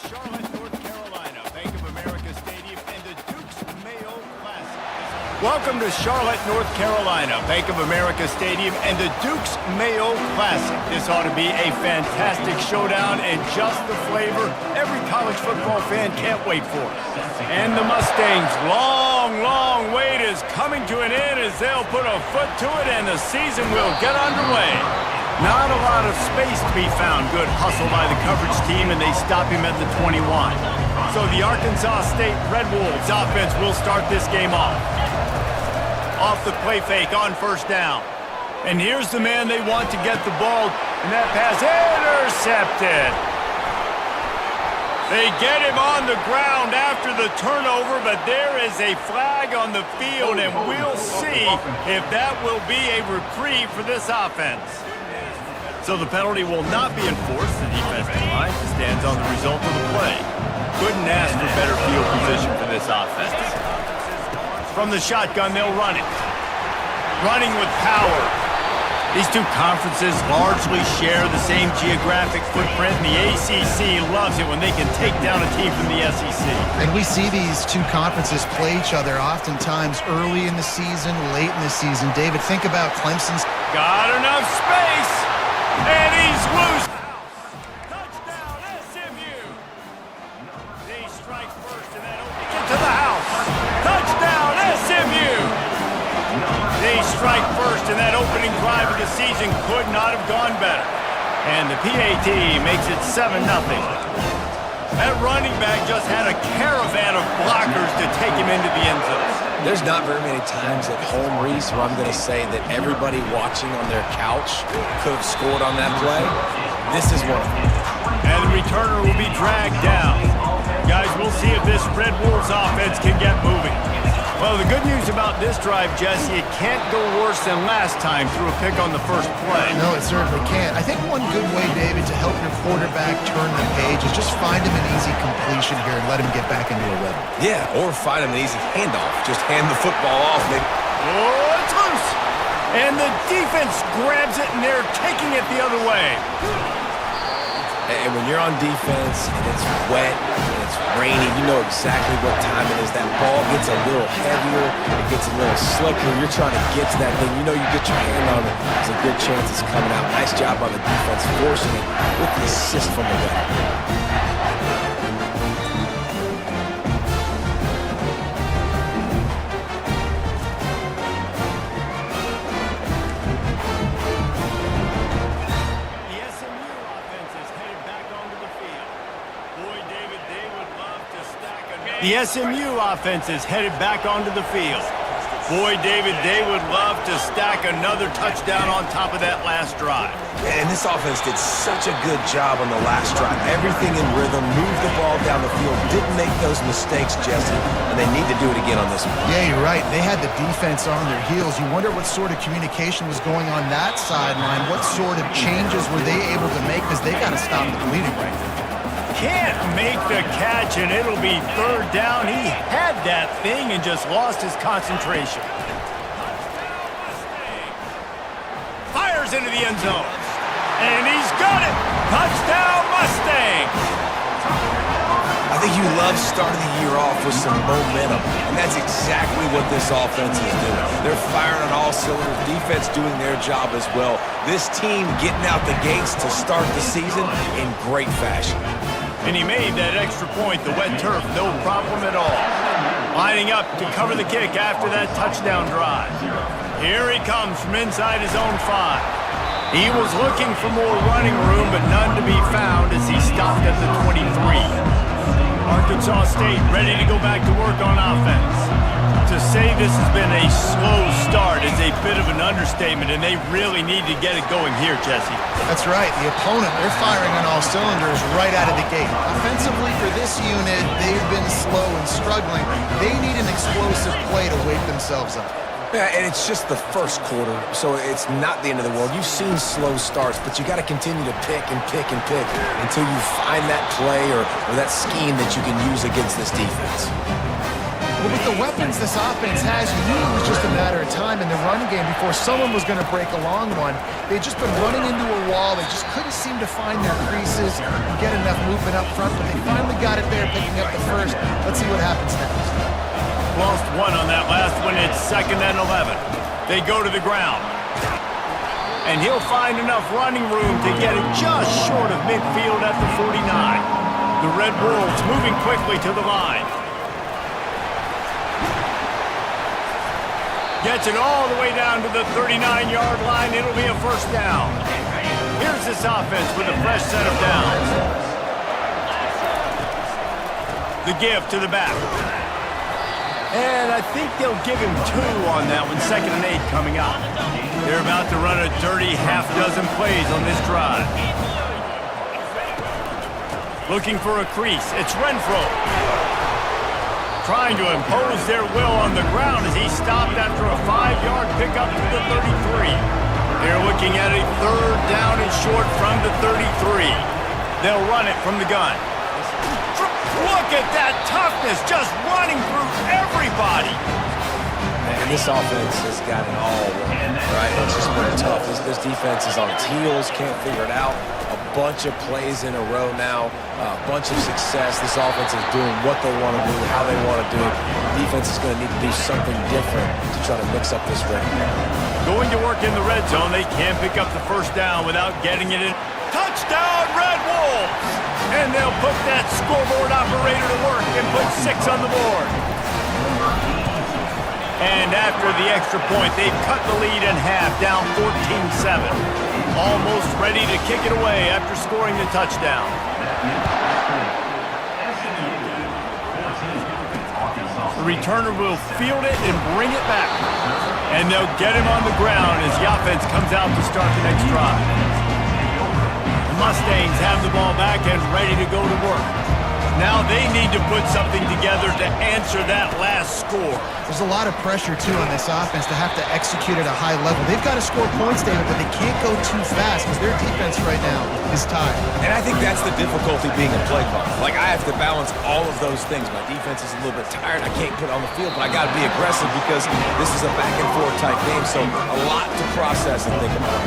Charlotte, North Carolina, Bank of America Stadium, and the Duke's Mayo Classic. Welcome to Charlotte, North Carolina, Bank of America Stadium, and the Duke's Mayo Classic. This ought to be a fantastic showdown and just the flavor every college football fan can't wait for. And the Mustangs' long wait is coming to an end as they'll put a foot to it and the season will get underway. Not a lot of space to be found. Good hustle by the coverage team, and they stop him at the 21. So the Arkansas State Red Wolves offense will start this game off. Off the play fake on first down. And here's the man they want to get the ball, and that pass intercepted. They get him on the ground after the turnover, but there is a flag on the field, and we'll see if that will be a reprieve for this offense. So the penalty will not be enforced. The defensive line stands on the result of the play. Couldn't ask for better field position for this offense. From the shotgun, they'll run it. Running with power. These two conferences largely share the same geographic footprint, and the ACC loves it when they can take down a team from the SEC. And we see these two conferences play each other oftentimes early in the season, late in the season. David, think about Clemson's. Got enough space, and he's loose. Touchdown, SMU. They strike first, and that opens it to the house. Touchdown, SMU. They strike first, and that opening drive of the season could not have gone better. And the PAT makes it 7-0. That running back just had a caravan of blockers to take him into the end zone. There's not very many times at home, Reese, where I'm going to say that everybody watching on their couch could have scored on that play. This is one of them. And the returner will be dragged down. Guys, we'll see if this Red Wolves offense can get moving. Well, the good news about this drive, Jesse, it can't go worse than last time through a pick on the first play. No, it certainly can't. I think one good way, David, to help your quarterback turn the page is just find him an easy completion here and let him get back into a rhythm. Yeah, or find him an easy handoff. Just hand the football off. Oh, it's loose! And the defense grabs it, and they're taking it the other way. And when you're on defense and it's wet and it's rainy, you know exactly what time it is. That ball gets a little heavier, it gets a little slicker. You're trying to get to that thing. You know you get your hand on it, there's a good chance it's coming out. Nice job by the defense forcing it with the assist from the veteran. The SMU offense is headed back onto the field. Boy, David, they would love to stack another touchdown on top of that last drive. And this offense did such a good job on the last drive. Everything in rhythm, moved the ball down the field, didn't make those mistakes, Jesse, and they need to do it again on this one. Yeah, you're right. They had the defense on their heels. You wonder what sort of communication was going on that sideline. What sort of changes were they able to make, because they got to stop the bleeding right now. Can't make the catch, and it'll be third down. He had that thing and just lost his concentration. Fires into the end zone. And he's got it. Touchdown, Mustangs. I think you love starting the year off with some momentum, and that's exactly what this offense is doing. They're firing on all cylinders, defense doing their job as well. This team getting out the gates to start the season in great fashion. And he made that extra point, the wet turf, no problem at all. Lining up to cover the kick after that touchdown drive. Here he comes from inside his own 5. He was looking for more running room, but none to be found as he stopped at the 23. Arkansas State ready to go back to work on offense. To say this has been a slow start is a bit of an understatement, and they really need to get it going here, Jesse. That's right. The opponent, they're firing on all cylinders right out of the gate. Offensively for this unit, they've been slow and struggling. They need an explosive play to wake themselves up. Yeah, and it's just the first quarter, so it's not the end of the world. You've seen slow starts, but you got to continue to pick and pick and pick until you find that play or that scheme that you can use against this defense. Well, with the weapons this offense has, you knew it was just a matter of time in the run game before someone was going to break a long one. They'd just been running into a wall. They just couldn't seem to find their creases and get enough movement up front, but they finally got it there, picking up the first. Let's see what happens next. Lost one on that last one. It's 2nd and 11. They go to the ground. And he'll find enough running room to get it just short of midfield at the 49. The Red Wolves moving quickly to the line. Gets it all the way down to the 39-yard line. It'll be a first down. Here's this offense with a fresh set of downs. The give to the back. And I think they'll give him 2 on that one. 2nd and 8 coming up. They're about to run a dirty half-dozen plays on this drive. Looking for a crease. It's Renfro. Trying to impose their will on the ground as he stopped after a 5-yard pickup to the 33. They're looking at a 3rd down and short from the 33. They'll run it from the gun. Look at that toughness, just running through everybody. And this offense has got it all right. It's just been tough. This defense is on its heels, can't figure it out. A bunch of plays in a row now, a bunch of success. This offense is doing what they want to do, how they want to do it. Defense is going to need to do something different to try to mix up this rhythm. Going to work in the red zone, they can't pick up the first down without getting it in. Touchdown, Red Wolves! And they'll put that scoreboard operator to work and put 6 on the board. And after the extra point, they've cut the lead in half, down 14-7. Almost ready to kick it away after scoring the touchdown. The returner will field it and bring it back. And they'll get him on the ground as the offense comes out to start the next drive. The Mustangs have the ball back and ready to go to work. Now they need to put something together to answer that last score. There's a lot of pressure, too, on this offense to have to execute at a high level. They've got to score points, David, but they can't go too fast because their defense right now is tired. And I think that's the difficulty being a play caller. Like, I have to balance all of those things. My defense is a little bit tired. I can't put it on the field, but I got to be aggressive because this is a back-and-forth type game, so a lot to process and think about.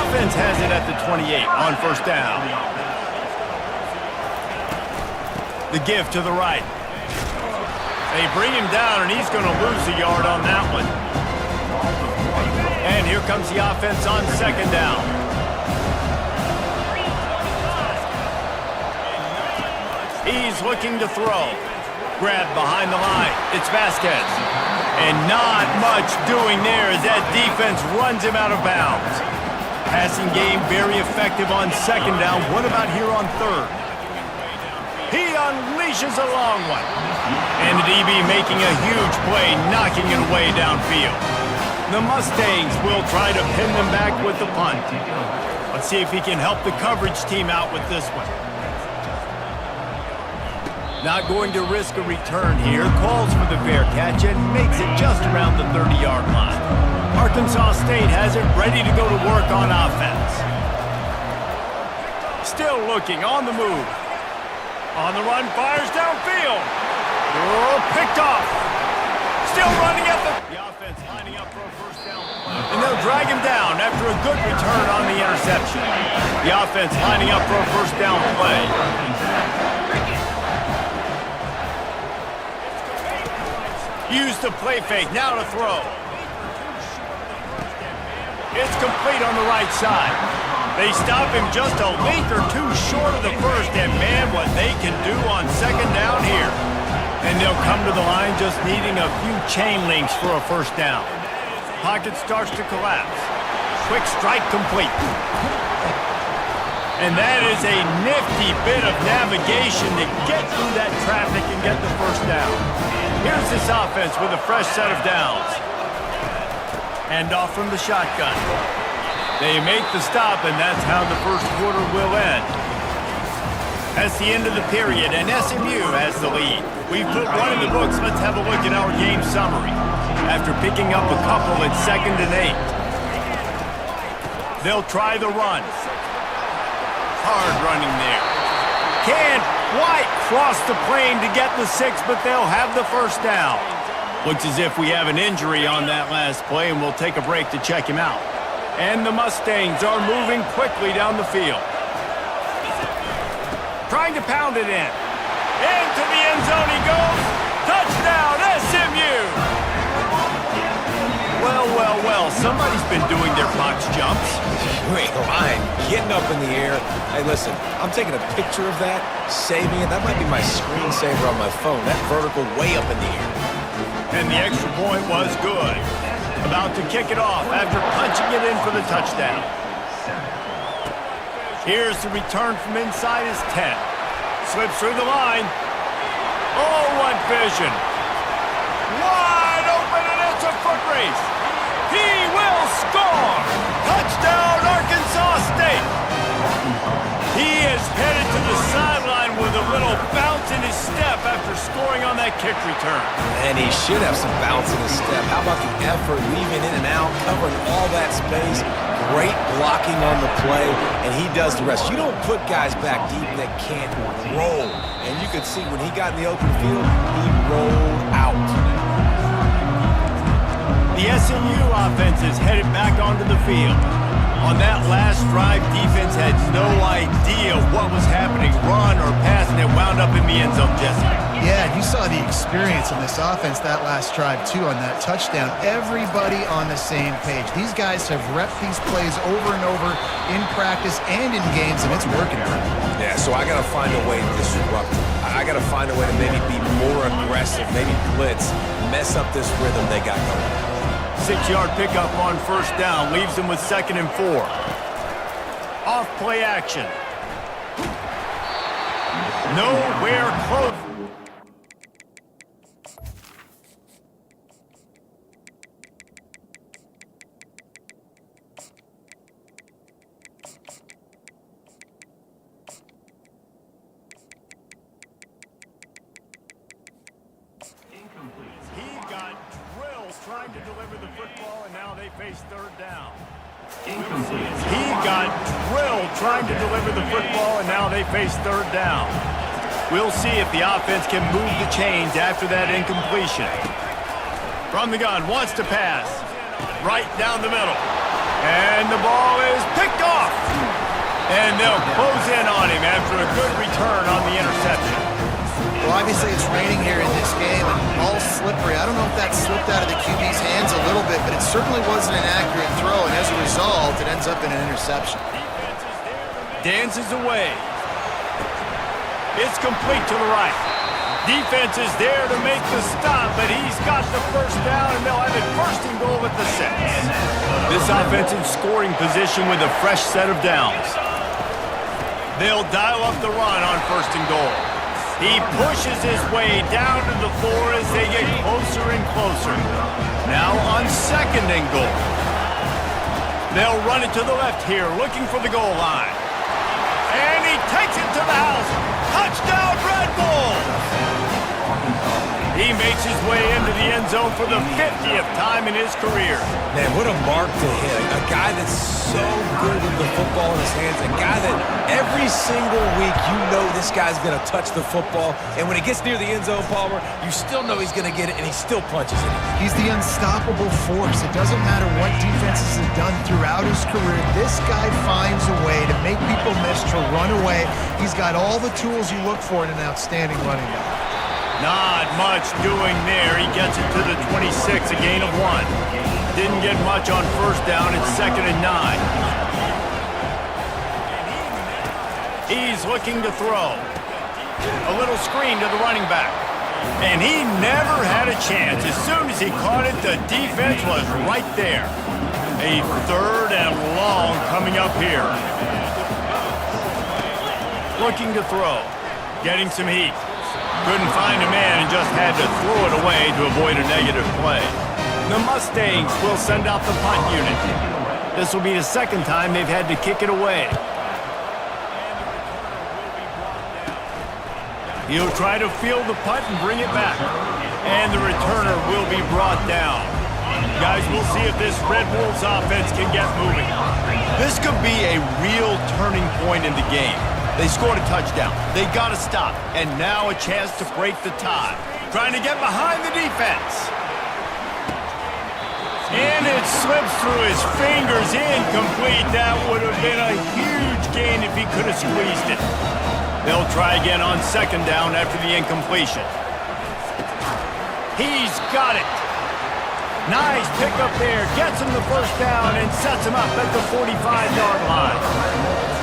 Offense has it at the 28 on first down. The give to the right. They bring him down, and he's going to lose a yard on that one. And here comes the offense on 2nd down. He's looking to throw. Grabbed behind the line. It's Vasquez. And not much doing there as that defense runs him out of bounds. Passing game very effective on 2nd down. What about here on 3rd? He unleashes a long one. And the DB making a huge play, knocking it away downfield. The Mustangs will try to pin them back with the punt. Let's see if he can help the coverage team out with this one. Not going to risk a return here. Calls for the fair catch and makes it just around the 30-yard line. Arkansas State has it ready to go to work on offense. Still looking, on the move. On the run, fires downfield. Oh, picked off. Still running at the offense, lining up for a first down play. And they'll drag him down after a good return on the interception. The offense lining up for a first down play. Use the play fake, now to throw. It's complete on the right side. They stop him just a length or two short of the first, and man, what they can do on 2nd down here. And they'll come to the line just needing a few chain links for a first down. Pocket starts to collapse. Quick strike complete. And that is a nifty bit of navigation to get through that traffic and get the first down. Here's this offense with a fresh set of downs. Hand off from the shotgun. They make the stop, and that's how the first quarter will end. That's the end of the period, and SMU has the lead. We've put one in the books. Let's have a look at our game summary. After picking up a couple at 2nd and 8. They'll try the run. Hard running there. Can't quite cross the plane to get the 6, but they'll have the first down. Looks as if we have an injury on that last play, and we'll take a break to check him out. And the Mustangs are moving quickly down the field. Trying to pound it in. Into the end zone he goes. Touchdown, SMU! Well, somebody's been doing their box jumps. You ain't lying. Getting up in the air. Hey, listen, I'm taking a picture of that, saving it. That might be my screensaver on my phone. That vertical way up in the air. And the extra point was good. About to kick it off after punching it in for the touchdown. Here's the return from inside his 10. Slips through the line. Oh, what vision. Wide open, and it's a foot race. He will score. Touchdown, Arkansas State. He is headed to the sideline with a little bounce in his step after scoring on that kick return. And he should have some bounce in his step. How about the effort, weaving in and out, covering all that space. Great blocking on the play, and he does the rest. You don't put guys back deep that can't roll. And you could see when he got in the open field, he rolled out. The SMU offense is headed back onto the field. On that last drive, defense had no idea what was happening, run or pass, and it wound up in the end zone, Jesse. Yeah, you saw the experience in this offense that last drive, too, on that touchdown. Everybody on the same page. These guys have repped these plays over and over in practice and in games, and it's working for them. Yeah, so I got to find a way to disrupt them. I got to find a way to maybe be more aggressive, maybe blitz, mess up this rhythm they got going. 6-yard pickup on first down leaves them with 2nd and 4. Off play action. Nowhere close. Trying to deliver the football, and now they face 3rd down. He got drilled trying to deliver the football, and now they face 3rd down. We'll see if the offense can move the chains after that incompletion. From the gun, wants to pass. Right down the middle. And the ball is picked off. And they'll close in on him after a good return on the interception. Well, obviously it's raining here in this game, and ball's slippery. I don't know if that slipped out of the QB's hands a little bit, but it certainly wasn't an accurate throw, and as a result, it ends up in an interception. Dances away. It's complete to the right. Defense is there to make the stop, but he's got the first down, and they'll have it 1st and goal at the 6. This offense in scoring position with a fresh set of downs. They'll dial up the run on 1st and goal. He pushes his way down to the 4 as they get closer and closer. Now on 2nd and goal. They'll run it to the left here, looking for the goal line. And he takes it to the house. Touchdown, Red Bulls! He makes his way into the end zone for the 50th time in his career. Man, what a mark to hit. A guy that's so good with the football in his hands. A guy that every single week you know this guy's going to touch the football. And when it gets near the end zone, Palmer, you still know he's going to get it, and he still punches it. He's the unstoppable force. It doesn't matter what defenses have done throughout his career. This guy finds a way to make people miss, to run away. He's got all the tools you look for in an outstanding running back. Not much doing there. He gets it to the 26, a gain of 1. Didn't get much on 1st down. It's 2nd and 9. He's looking to throw. A little screen to the running back. And he never had a chance. As soon as he caught it, the defense was right there. A 3rd and long coming up here. Looking to throw. Getting some heat. Couldn't find a man and just had to throw it away to avoid a negative play. The Mustangs will send out the punt unit. This will be the 2nd time they've had to kick it away. He'll try to field the punt and bring it back. And the returner will be brought down. Guys, we'll see if this Red Wolves offense can get moving. This could be a real turning point in the game. They scored a touchdown. They got to stop. And now a chance to break the tie. Trying to get behind the defense. And it slips through his fingers. Incomplete. That would have been a huge gain if he could have squeezed it. They'll try again on second down after the incompletion. He's got it. Nice pickup there. Gets him the first down and sets him up at the 45-yard line.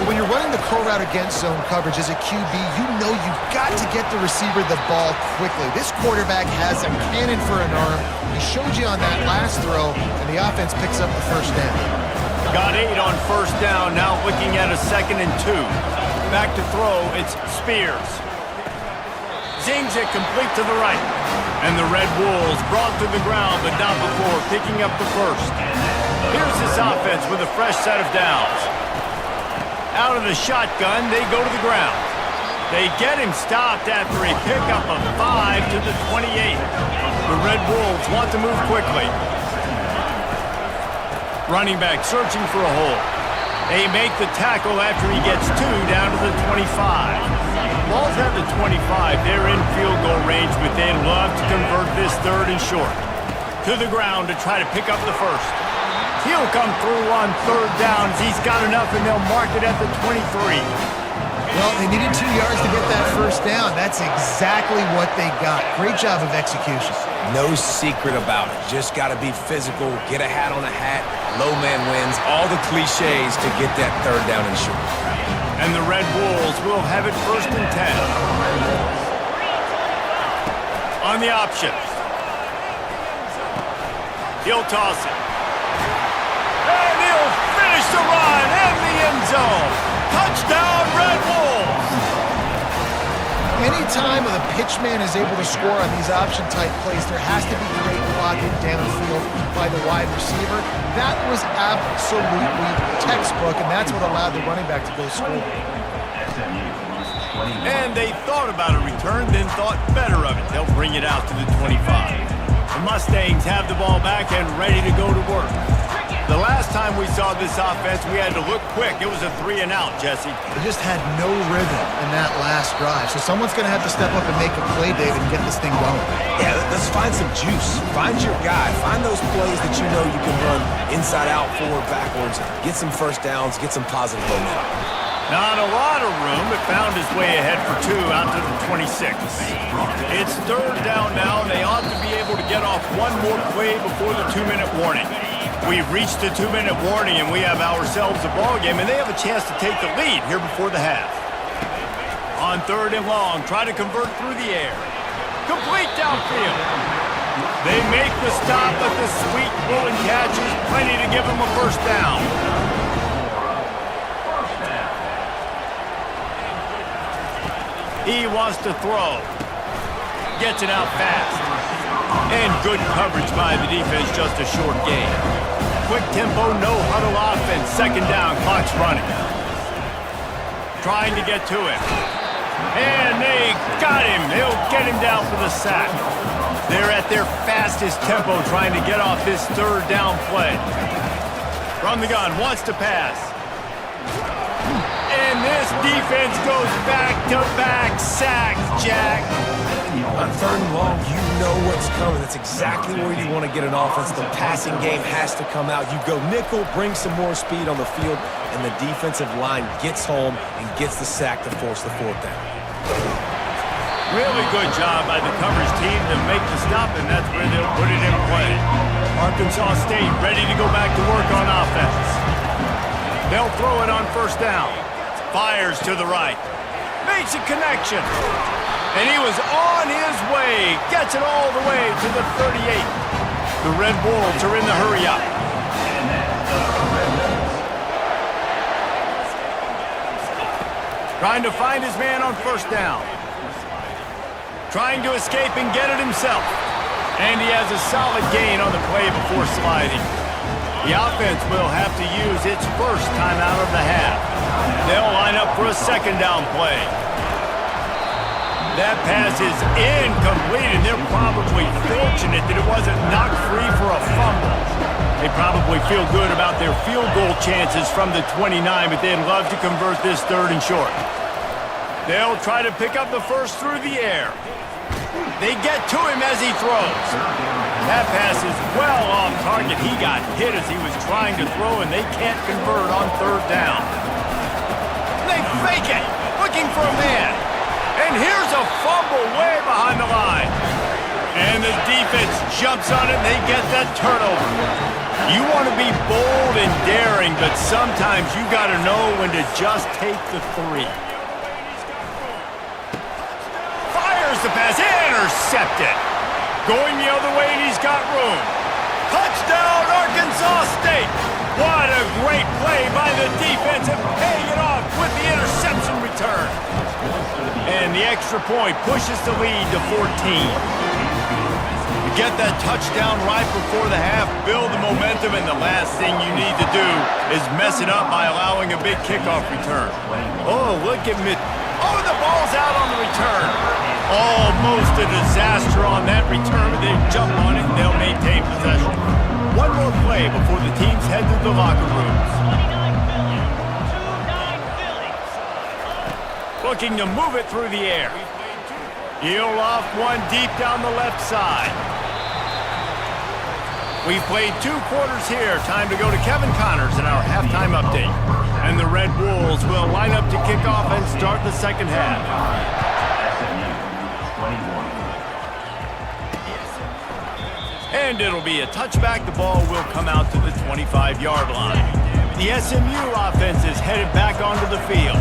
When you're running the curl route against zone coverage as a QB, you know you've got to get the receiver the ball quickly. This quarterback has a cannon for an arm. He showed you on that last throw, and the offense picks up the first down. Got 8 on first down, now looking at a 2nd and 2. Back to throw, it's Spears. Zings it complete to the right. And the Red Wolves brought to the ground, but not before picking up the first. Here's this offense with a fresh set of downs. Out of the shotgun, they go to the ground. They get him stopped after a pickup of 5 to the 28. The Red Wolves want to move quickly. Running back searching for a hole. They make the tackle after he gets 2 down to the 25. Ball's at the 25. They're in field goal range, but they'd love to convert this 3rd and short. To the ground to try to pick up the first. He'll come through on 3rd down. He's got enough, and they'll mark it at the 23. Well, they needed 2 yards to get that first down. That's exactly what they got. Great job of execution. No secret about it. Just got to be physical, get a hat on a hat, low man wins, all the cliches to get that 3rd down and short. And the Red Wolves will have it 1st and 10. On the option. He'll toss it. And he'll finish the run in the end zone. Touchdown, Red Wolves! Anytime the pitchman is able to score on these option-type plays, there has to be great blocking downfield by the wide receiver. That was absolutely textbook, and that's what allowed the running back to go score. And they thought about a return, then thought better of it. They'll bring it out to the 25. The Mustangs have the ball back and ready to go to work. The last time we saw this offense, we had to look quick. It was a 3 and out, Jesse. They just had no rhythm in that last drive. So someone's going to have to step up and make a play, David, and get this thing going. Yeah, let's find some juice. Find your guy. Find those plays that you know you can run inside out, forward, backwards. Get some first downs. Get some positive momentum. Not a lot of room, but found his way ahead for 2 out to the 26. It's 3rd down now, and they ought to be able to get off one more play before the 2-minute warning. We've reached the 2-minute warning, and we have ourselves a ball game, and they have a chance to take the lead here before the half. On 3rd and long, try to convert through the air. Complete downfield. They make the stop, but the sweet rolling catch is plenty to give them a first down. He wants to throw. Gets it out fast. And good coverage by the defense, just a short gain. Quick tempo, no huddle offense. 2nd down, clock's running. Trying to get to it. And they got him. They'll get him down for the sack. They're at their fastest tempo trying to get off this 3rd down play. From the gun, wants to pass. And this defense goes back-to-back sack, Jack. On 3rd and long, you know what's coming. That's exactly where you want to get an offense. The passing game has to come out. You go nickel, bring some more speed on the field, and the defensive line gets home and gets the sack to force the 4th down. Really good job by the coverage team to make the stop, and that's where they'll put it in play. Arkansas State ready to go back to work on offense. They'll throw it on 1st down. Fires to the right. Makes a connection. And he was on his way. Gets it all the way to the 38. The Red Wolves are in the hurry-up. Trying to find his man on 1st down. Trying to escape and get it himself. And he has a solid gain on the play before sliding. The offense will have to use its first time out of the half. They'll line up for a 2nd down play. That pass is incomplete, and they're probably fortunate that it wasn't knocked free for a fumble. They probably feel good about their field goal chances from the 29, but they'd love to convert this 3rd and short. They'll try to pick up the first through the air. They get to him as he throws. That pass is well off target. He got hit as he was trying to throw, and they can't convert on third down. They fake it, looking for a man. And here's a fumble way behind the line. And the defense jumps on it, and they get that turnover. You want to be bold and daring, but sometimes you got to know when to just take the 3. Fires the pass, intercepted. Going the other way, and he's got room. Touchdown, Arkansas State. What a great play by the defense, and paying it off with the interception return. And the extra point pushes the lead to 14. Get that touchdown right before the half, build the momentum, and the last thing you need to do is mess it up by allowing a big kickoff return. Oh, look at me. Oh, the ball's out on the return. Almost a disaster on that return, but they jump on it and they'll maintain possession. One more play before the teams head to the locker rooms. Looking to move it through the air. He'll off one deep down the left side. We've played 2 quarters here. Time to go to Kevin Connors in our halftime update. And the Red Wolves will line up to kick off and start the second half. And it'll be a touchback. The ball will come out to the 25-yard line. The SMU offense is headed back onto the field.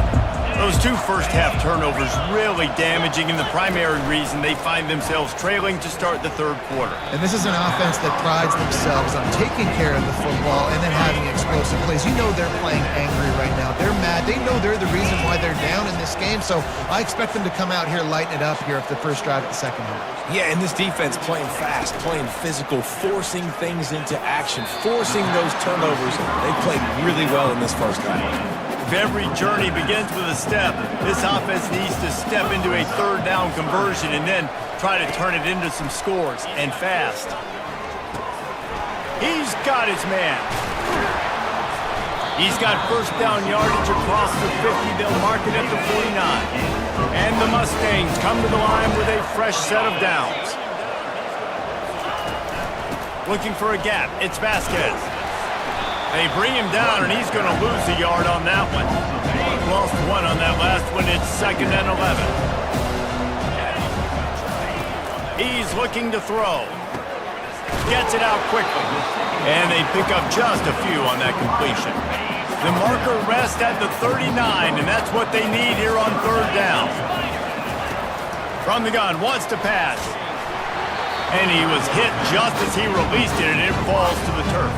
Those 2 first-half turnovers really damaging, and the primary reason they find themselves trailing to start the third quarter. And this is an offense that prides themselves on taking care of the football and then having explosive plays. You know they're playing angry right now. They're mad. They know they're the reason why they're down in this game, so I expect them to come out here, lighten it up here at the first drive of the second half. Yeah, and this defense playing fast, playing physical, forcing things into action, forcing those turnovers. They played really well in this first half. If every journey begins with a step, this offense needs to step into a third down conversion and then try to turn it into some scores, and fast. He's got his man. He's got first down yardage across the 50. They'll mark it at the 49. And the Mustangs come to the line with a fresh set of downs. Looking for a gap. It's Vasquez. They bring him down, and he's going to lose a yard on that one. Lost 1 on that last one. It's 2nd and 11. He's looking to throw. Gets it out quickly. And they pick up just a few on that completion. The marker rests at the 39, and that's what they need here on third down. From the gun, wants to pass. And he was hit just as he released it, and it falls to the turf.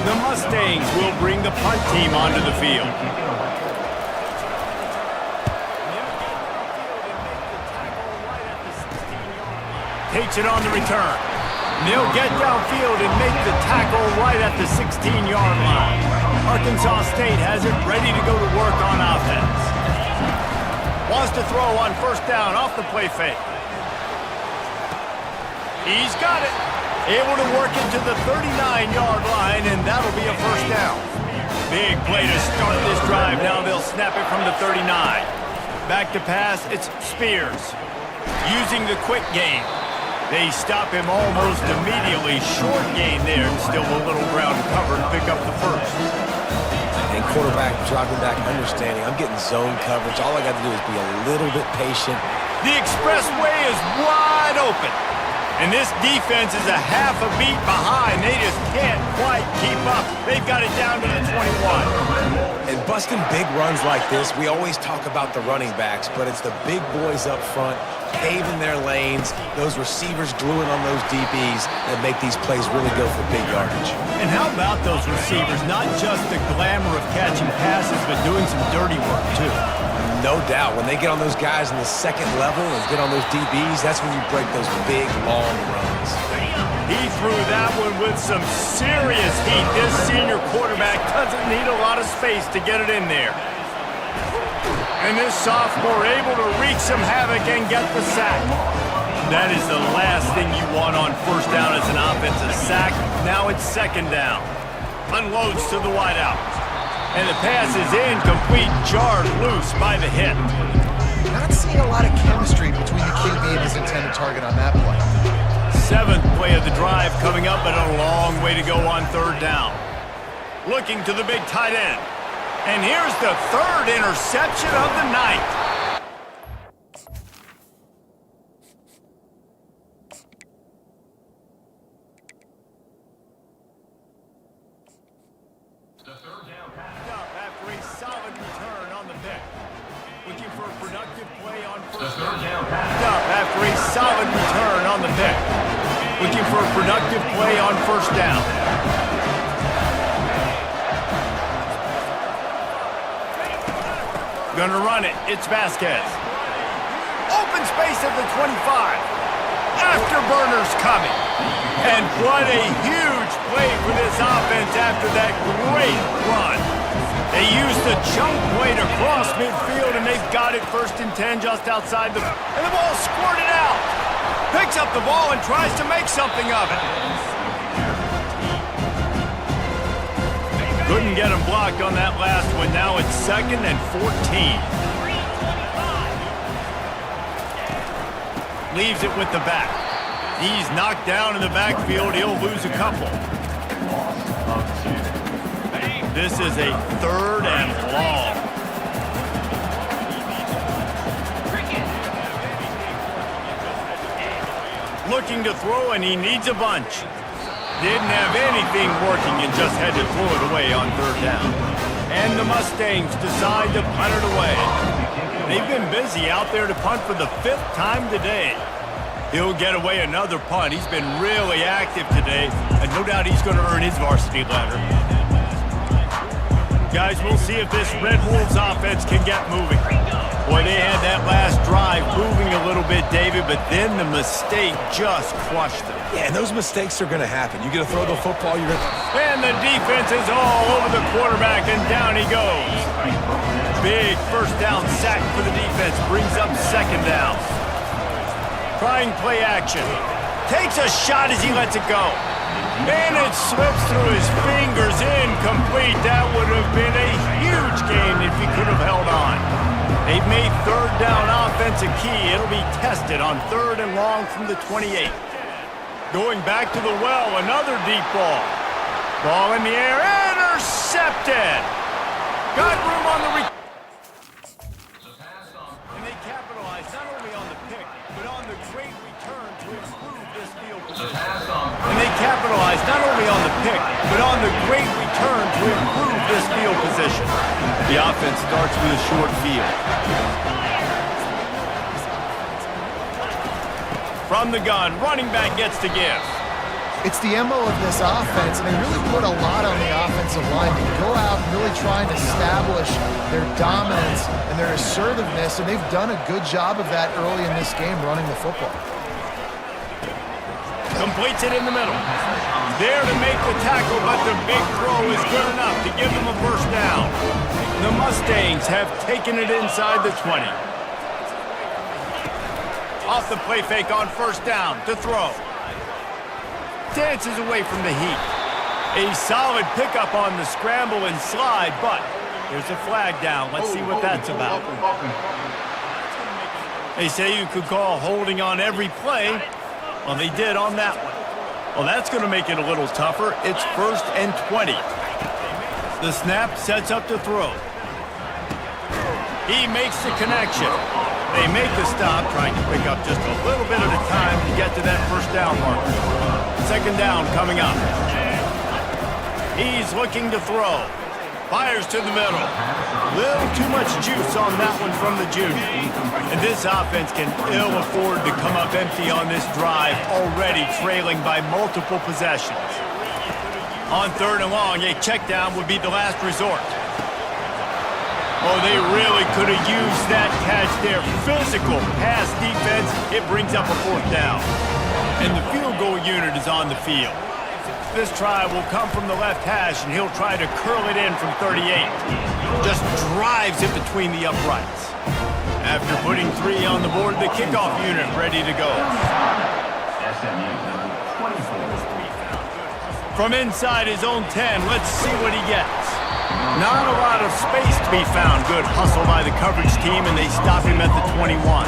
The Mustangs will bring the punt team onto the field. Takes it on the return. They'll get downfield and make the tackle right at the 16-yard line. Arkansas State has it ready to go to work on offense. Wants to throw on first down off the play fake. He's got it. Able to work it to the 39-yard line, and that'll be a first down. Big play to start this drive. Now they'll snap it from the 39. Back to pass, it's Spears. Using the quick game. They stop him almost immediately. Short gain there, and still a little ground to cover to pick up the first. And quarterback dropping back, understanding, I'm getting zone coverage. All I got to do is be a little bit patient. The expressway is wide open. And this defense is a half a beat behind. They just can't quite keep up. They've got it down to the 21. And busting big runs like this, we always talk about the running backs, but it's the big boys up front, paving their lanes, those receivers gluing on those DBs that make these plays really go for big yardage. And how about those receivers? Not just the glamour of catching passes, but doing some dirty work, too. No doubt. When they get on those guys in the second level and get on those DBs, that's when you break those big, long runs. He threw that one with some serious heat. This senior quarterback doesn't need a lot of space to get it in there. And this sophomore able to wreak some havoc and get the sack. That is the last thing you want on first down as an offensive sack. Now it's second down. Unloads to the wideout. And the pass is incomplete, jarred loose by the hit. not seeing a lot of chemistry between the QB and his intended target on that play. 7th play of the drive coming up, but a long way to go on 3rd down. Looking to the big tight end. And here's the 3rd interception of the night. The 3rd down pass up after a solid return on the pick. Looking for a productive play on 1st down. Up after a solid return on the pick. Looking for a productive play on 1st down. Gonna run it. It's Vasquez. Open space at the 25. Afterburners coming. And what a huge play for this offense after that great run. They used the chunk play to cross midfield, and they've got it 1st and 10 just outside the... And the ball squirted out. Picks up the ball and tries to make something of it. Couldn't get him blocked on that last one. Now it's 2nd and 14. Leaves it with the back. He's knocked down in the backfield. He'll lose a couple. This is a 3rd and long. Looking to throw, and he needs a bunch. Didn't have anything working and just had to throw it away on 3rd down. And the Mustangs decide to punt it away. They've been busy out there to punt for the 5th time today. He'll get away another punt. He's been really active today, and no doubt he's going to earn his varsity letter. Guys, we'll see if this Red Wolves offense can get moving. Boy, they had that last drive moving a little bit, David, but then the mistake just crushed them. Yeah, and those mistakes are going to happen. You're going to throw the football, you're going to... And the defense is all over the quarterback, and down he goes. Big 1st down sack for the defense. Brings up 2nd down. Trying play action. Takes a shot as he lets it go. And it slips through his fingers, incomplete. That would have been a huge game if he could have held on. They've made 3rd down offense a key. It'll be tested on 3rd and long from the 28. Going back to the well, another deep ball. Ball in the air, intercepted. Got room on the and they capitalized not only on the pick, but on the great return to improve this field position. And they capitalized not only on the pick, but on the great return to improve this field position. The offense starts with a short field. From the gun, running back gets to give. It's the MO of this offense, and they really put a lot on the offensive line to go out and really try and establish their dominance and their assertiveness, and they've done a good job of that early in this game running the football. Completes it in the middle. There to make the tackle, but the big throw is good enough to give them a 1st down. The Mustangs have taken it inside the 20. Off the play fake on 1st down to throw. Dances away from the heat. A solid pickup on the scramble and slide, but there's a flag down. Let's see what that's about. They say you could call holding on every play. Well, they did on that one. Well, that's going to make it a little tougher. It's 1st and 20. The snap sets up to throw. He makes the connection. They make the stop, trying to pick up just a little bit at a time to get to that 1st down marker. 2nd down coming up. He's looking to throw. Fires to the middle. Little too much juice on that one from the junior. And this offense can ill afford to come up empty on this drive, already trailing by multiple possessions. On 3rd and long, a check down would be the last resort. Oh, they really could have used that catch there. Physical pass defense. It brings up a 4th down. And the field goal unit is on the field. This try will come from the left hash, and he'll try to curl it in from 38. Just drives it between the uprights. After putting 3 on the board, the kickoff unit ready to go. From inside his own 10, let's see what he gets. Not a lot of space to be found. Good hustle by the coverage team, and they stop him at the 21.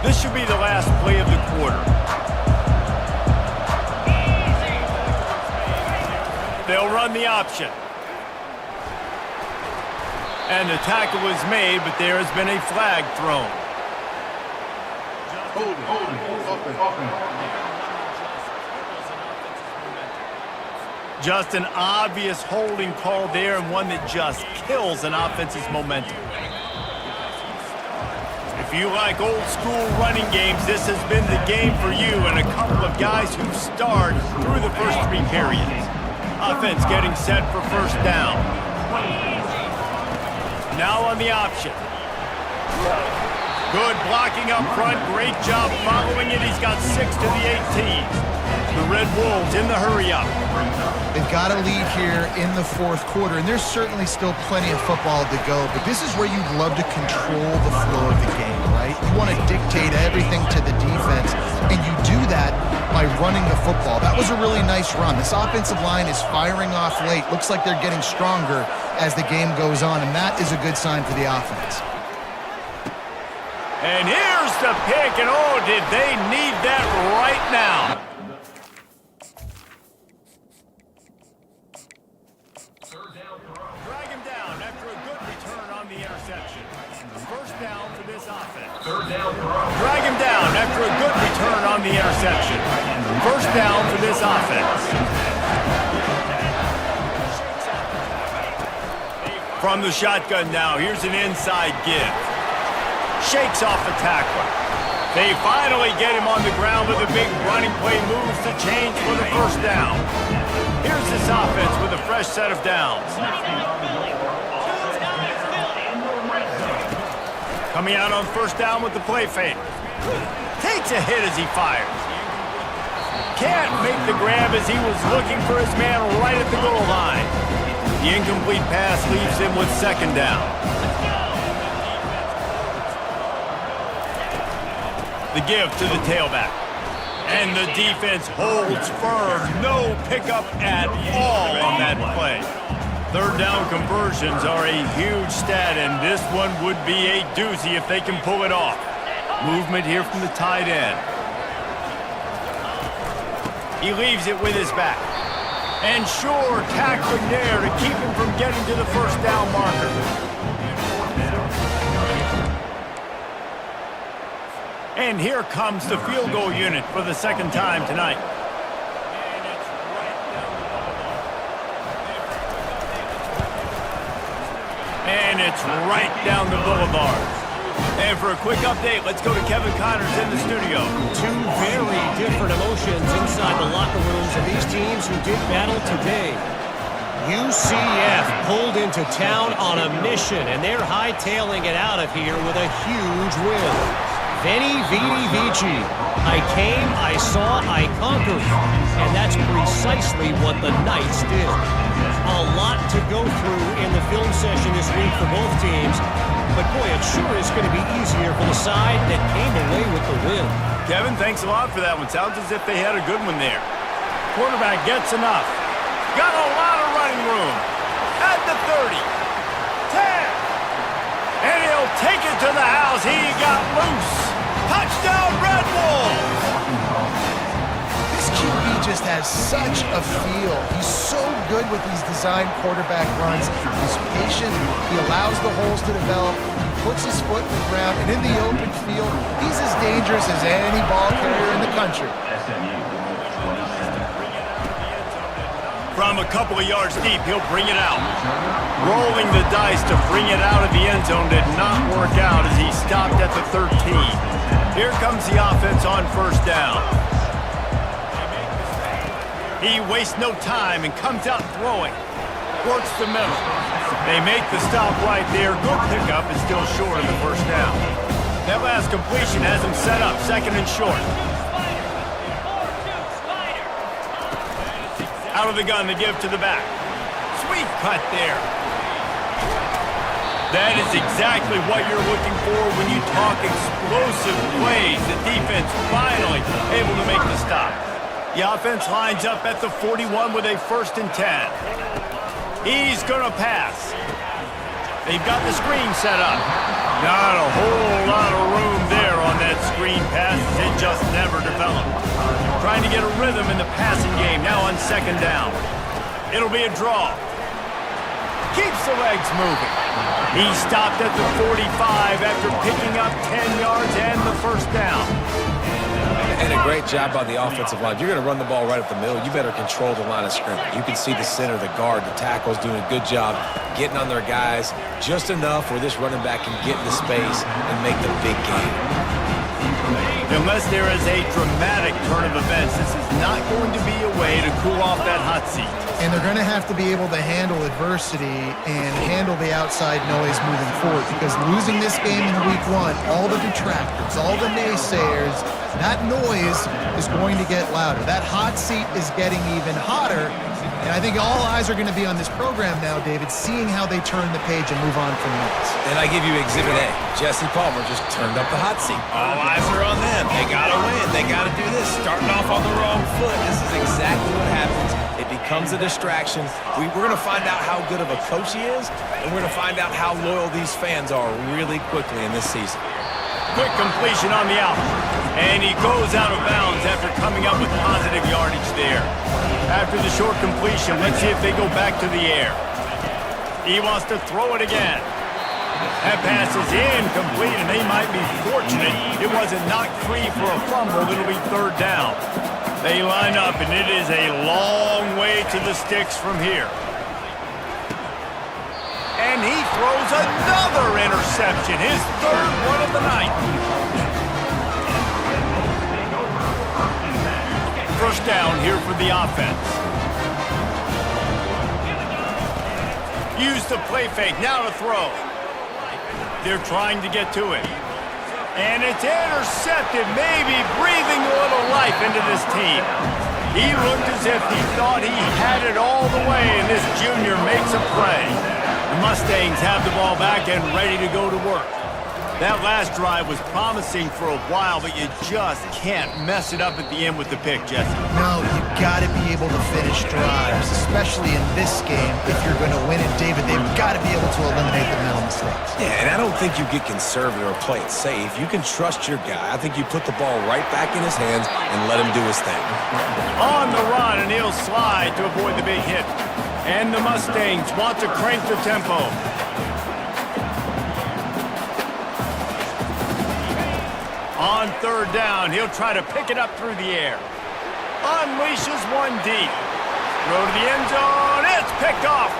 This should be the last play of the quarter. They'll run the option. And the tackle was made, but there has been a flag thrown. Just an obvious holding call there, and one that just kills an offense's momentum. If you like old school running games, this has been the game for you and a couple of guys who've starred through the first 3 periods. Offense getting set for first down. Now on the option. Good blocking up front. Great job following it. He's got 6 to the 18. The Red Wolves in the hurry-up. They've got a lead here in the 4th quarter, and there's certainly still plenty of football to go, but this is where you'd love to control the flow of the game, right? You want to dictate everything to the defense, and you do that by running the football. That was a really nice run. This offensive line is firing off late. Looks like they're getting stronger as the game goes on, and that is a good sign for the offense. And here's the pick, and oh, did they need that right now. Drag him down after a good return on the interception. First down for this offense. Drag him down after a good return on the interception. First down for this offense. From the shotgun now, here's an inside give. Shakes off the tackler. They finally get him on the ground with a big running play, moves the change for the first down. Here's this offense with a fresh set of downs. Coming out on first down with the play fake. Takes a hit as he fires. Can't make the grab as he was looking for his man right at the goal line. The incomplete pass leaves him with second down. The give to the tailback. And the defense holds firm. No pickup at all on that play. Third down conversions are a huge stat, and this one would be a doozy if they can pull it off. Movement here from the tight end. He leaves it with his back. And sure, tackling there to keep him from getting to the first down marker. And here comes the field goal unit for the second time tonight. And it's right down the boulevard. And for a quick update, let's go to Kevin Connors in the studio. 2 very different emotions inside the locker rooms of these teams who did battle today. UCF pulled into town on a mission, and they're hightailing it out of here with a huge win. Veni, Vidi, Vici. I came, I saw, I conquered. And that's precisely what the Knights did. A lot to go through in the film session this week for both teams. But boy, it sure is going to be easier for the side that came away with the win. Kevin, thanks a lot for that one. Sounds as if they had a good one there. Quarterback gets enough. Got a lot of running room. At the 30. 10. And he'll take it to the house. He got loose. Touchdown, Red Wolves! This QB just has such a feel. He's so good with these design quarterback runs. He's patient. He allows the holes to develop. He puts his foot in the ground. And in the open field, he's as dangerous as any ball carrier in the country. From a couple of yards deep, he'll bring it out. Rolling the dice to bring it out of the end zone did not work out as he stopped at the 13. Here comes the offense on first down. He wastes no time and comes out throwing. Works the middle. They make the stop right there. Good pickup is still short of the first down. That last completion has him set up, second and short. Out of the gun, the give to the back. Sweet cut there. That is exactly what you're looking for when you talk explosive plays. The defense finally able to make the stop. The offense lines up at the 41 with a 1st and 10. He's going to pass. They've got the screen set up. Not a whole lot of room there on that screen pass. It just never developed. Trying to get a rhythm in the passing game now on 2nd down. It'll be a draw. Keeps the legs moving. He stopped at the 45 after picking up 10 yards and the 1st down. And a great job by the offensive line. If you're going to run the ball right up the middle, you better control the line of scrimmage. You can see the center, the guard, the tackles doing a good job getting on their guys just enough where this running back can get into space and make the big game. Unless there is a dramatic turn of events, this is not going to be a way to cool off that hot seat. And they're going to have to be able to handle adversity and handle the outside noise moving forward, because losing this game in week 1, all the detractors, all the naysayers, that noise is going to get louder. That hot seat is getting even hotter. And I think all eyes are going to be on this program now, David, seeing how they turn the page and move on from this. And I give you Exhibit A. Jesse Palmer just turned up the hot seat. All eyes are on them. They got to win. They got to do this. Starting off on the wrong foot. This is exactly what happens. It becomes a distraction. We're going to find out how good of a coach he is, and we're going to find out how loyal these fans are really quickly in this season. Quick completion on the out. And he goes out of bounds after coming up with positive yardage there. After the short completion, let's see if they go back to the air. He wants to throw it again. That pass is incomplete, and they might be fortunate it wasn't knocked free for a fumble. It'll be 3rd down. They line up, and it is a long way to the sticks from here. And he throws another interception, his 3rd one of the night. 1st down here for the offense. Use the play fake, now to throw. They're trying to get to it. And it's intercepted, maybe breathing a little life into this team. He looked as if he thought he had it all the way, and this junior makes a play. The Mustangs have the ball back and ready to go to work. That last drive was promising for a while, but you just can't mess it up at the end with the pick, Jesse. No, you got to be able to finish drives, especially in this game. If you're going to win it, David, they've got to be able to eliminate the mental mistakes. Yeah, and I don't think you get conservative or play it safe. You can trust your guy. I think you put the ball right back in his hands and let him do his thing. On the run, and he'll slide to avoid the big hit. And the Mustangs want to crank the tempo. On 3rd down, he'll try to pick it up through the air. Unleashes one deep. Throw to the end zone. It's picked off.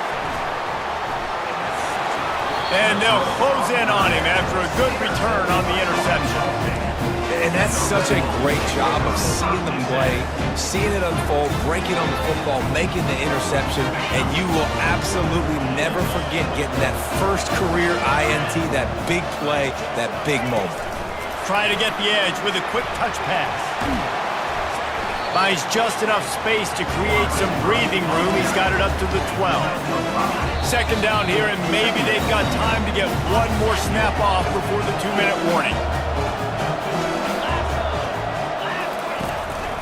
And they'll close in on him after a good return on the interception. And that's such a great job of seeing the play, seeing it unfold, breaking on the football, making the interception, and you will absolutely never forget getting that first career INT, that big play, that big moment. Try to get the edge with a quick touch pass. Buys just enough space to create some breathing room. He's got it up to the 12. 2nd down here, and maybe they've got time to get one more snap off before the 2-minute warning.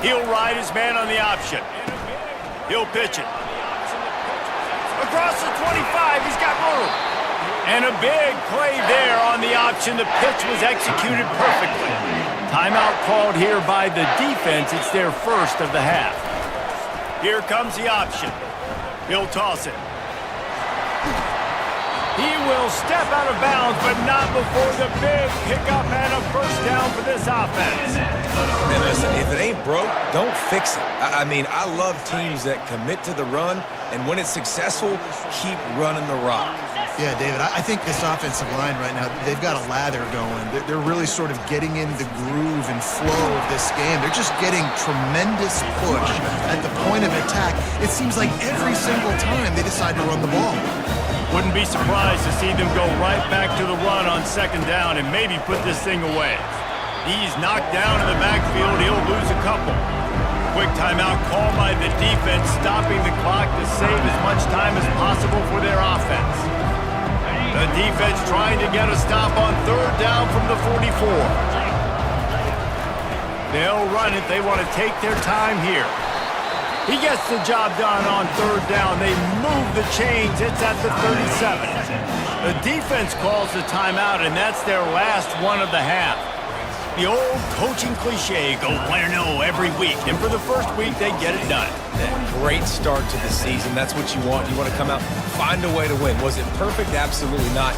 He'll ride his man on the option. He'll pitch it. Across the 25, he's got room. And a big play there on the option. The pitch was executed perfectly. Timeout called here by the defense. It's their 1st of the half. Here comes the option. He'll toss it. He will step out of bounds, but not before the big pickup and a 1st down for this offense. And listen, if it ain't broke, don't fix it. I mean, I love teams that commit to the run, and when it's successful, keep running the rock. Yeah, David, I think this offensive line right now, they've got a lather going. They're really sort of getting in the groove and flow of this game. They're just getting tremendous push at the point of attack. It seems like every single time they decide to run the ball. Wouldn't be surprised to see them go right back to the run on 2nd down and maybe put this thing away. He's knocked down in the backfield. He'll lose a couple. Quick timeout called by the defense, stopping the clock to save as much time as possible for their offense. The defense trying to get a stop on 3rd down from the 44. They'll run it. They want to take their time here. He gets the job done on third down. They move the chains. It's at the 37. The defense calls the timeout, and that's their last one of the half. The old coaching cliche, go win or no every week. And for the first week, they get it done. Great start to the season. That's what you want. You want to come out, find a way to win. Was it perfect? Absolutely not.